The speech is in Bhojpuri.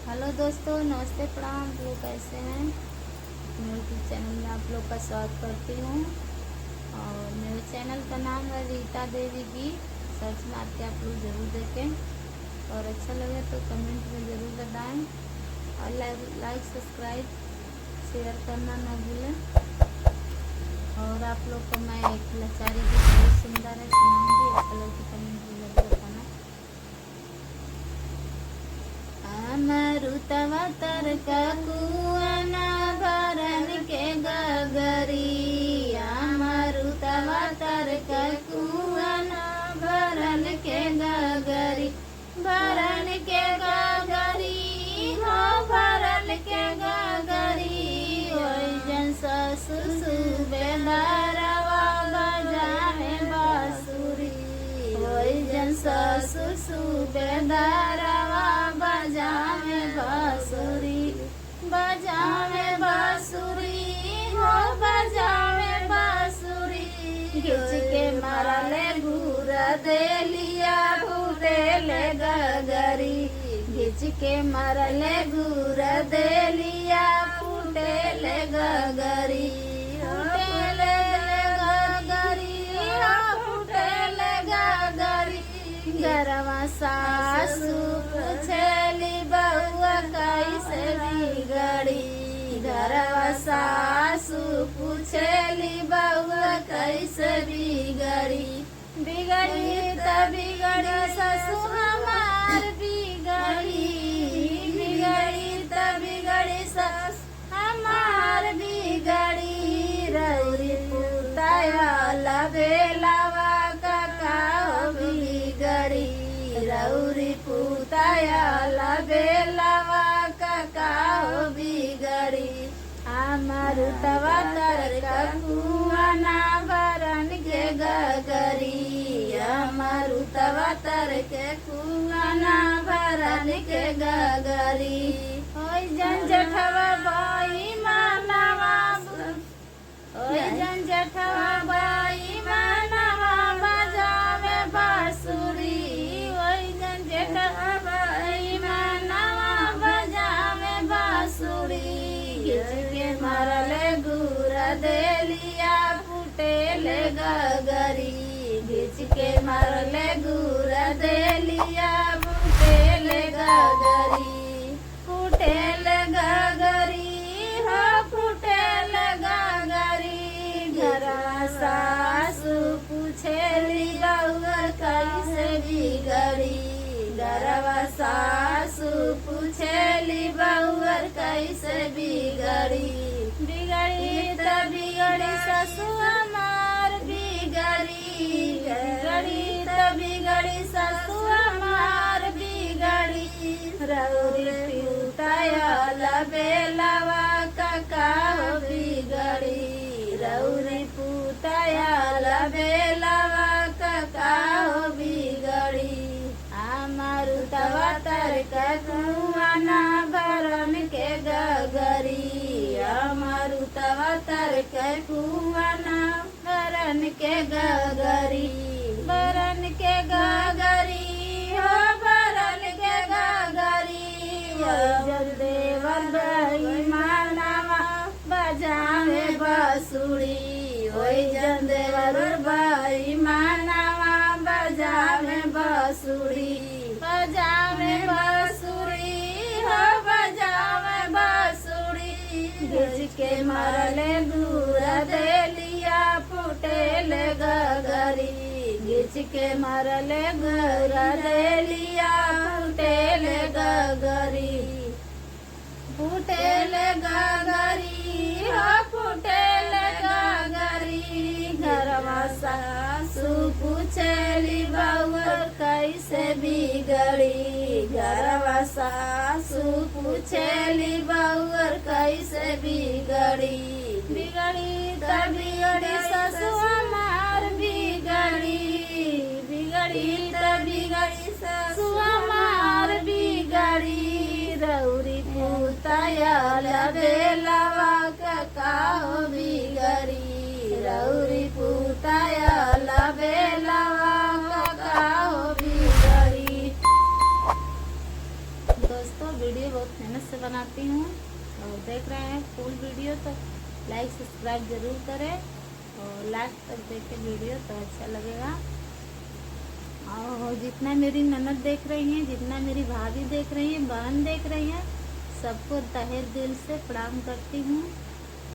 हेलो दोस्तों, नमस्ते, प्रणाम। आप लोग कैसे हैं? मेरे यूट्यूब चैनल में आप लोग का स्वागत करती हूँ। और मेरे चैनल का नाम है रीता देवी गीत। सर्च मार के आप लोग ज़रूर देखें और अच्छा लगे तो कमेंट में ज़रूर बताएं और लाइक सब्सक्राइब शेयर करना ना भूलें। और आप लोग को मैं एक लाचारी गीत बहुत सुंदर है सुनाऊंगी, अच्छा लगे तो कमेंट में ज़रूर बताना। मरुतवा तरका कुआना भरन के गगरी, मरुतवा तरका कुआना भरन के गगरी, भरन के गगरी हो भरन के गगरी। ओइजन ससुर सुबेदारवा बजावे बांसुरी, ओइजन ससुर सुबेदारवा बजावे बांसुरी, बजावे बांसुरी हो बजावे बांसुरी। खिंच के मारले घूर देलिया फूटेले गगरी, खिंच के मारले घूर देलिया फूटेले गगरी, फूटेले गगरी हो फूटेले गगरी। गरवा सासू पूछेली बउआ कैसे बिगड़ी, गरवा सासू पूछेली बउआ कैसे बिगड़ी। बिगड़ी त बिगड़ी ससु हमार बिगड़ी, बिगड़ी त बिगड़ी ससु हमार बिगड़ी। रौरी पुताया लबेलावा काका बिगड़ी, रौरी पुताया लबेलावा काका बिगड़ी। मरुतवा तरका कुआना भरन के गगरी, मरुतवा तरके कुआना भरन के गगरी। ओइजन जेठवा बाई मानवा, ओइजन जेठवा बाई मानवा बजावे बांसुरी, ओइजन जेठवा बाई मानवा बजावे बांसुरी। खिंच के मारले घूर देलिया फूटेले गगरी, खिंच के मारले घूर देलिया फूटेले गगरी, फूटेले गगरी हो फूटेले गगरी। घरवा सासू पूछेली बउआ कैसे बिगड़ी, घरवा सासू पूछेली बउआ कैसे बिगड़ी। बिगड़ी त बिगड़ी ससु हमार बिगड़ी, बिगड़ी त बिगड़ी ससु हमार बिगड़ी। रौरी पुताया लबेलावा काका बिगड़ी, रौरी पुताया लबेलावा काका बिगड़ी। मरुतवा तरका कुआना भरन के गगरी, मरुतवा तरका कुआना भरन के गगरी, भरन के गगरी हो भरन के गगरी। ओइजन देवर बाई मानवा बजावे बांसुरी, ओइजन देवर बाई मानवा बजावे बांसुरी, बजावे बांसुरी हो बजावे बांसुरी। खिंच के मारले घूर देलिया फूटेले गगरी, खिंच के मारले घूर देलिया फूटेले गगरी, फूटेले गगरी हो फूटेले गगरी। घरवा सासू पूछेली बउआ कैसे बिगड़ी, घरवा सासू पूछेली बउआ कैसे बिगड़ी। बिगड़ी त बिगड़ी ससु हमार बिगड़ी, बिगड़ी त बिगड़ी ससु हमार बिगड़ी। रौरी पुताया लबेलावा काका बिगड़ी, रौरी पुताया लबेलावा काका बिगड़ी। बहुत मेहनत से बनाती हूँ और देख रहे हैं फुल वीडियो तो लाइक सब्सक्राइब ज़रूर करें और लास्ट तक देखें वीडियो तो अच्छा लगेगा। और जितना मेरी ननद देख रही हैं, जितना मेरी भाभी देख रही हैं, बहन देख रही हैं, सबको तहे दिल से प्रणाम करती हूँ।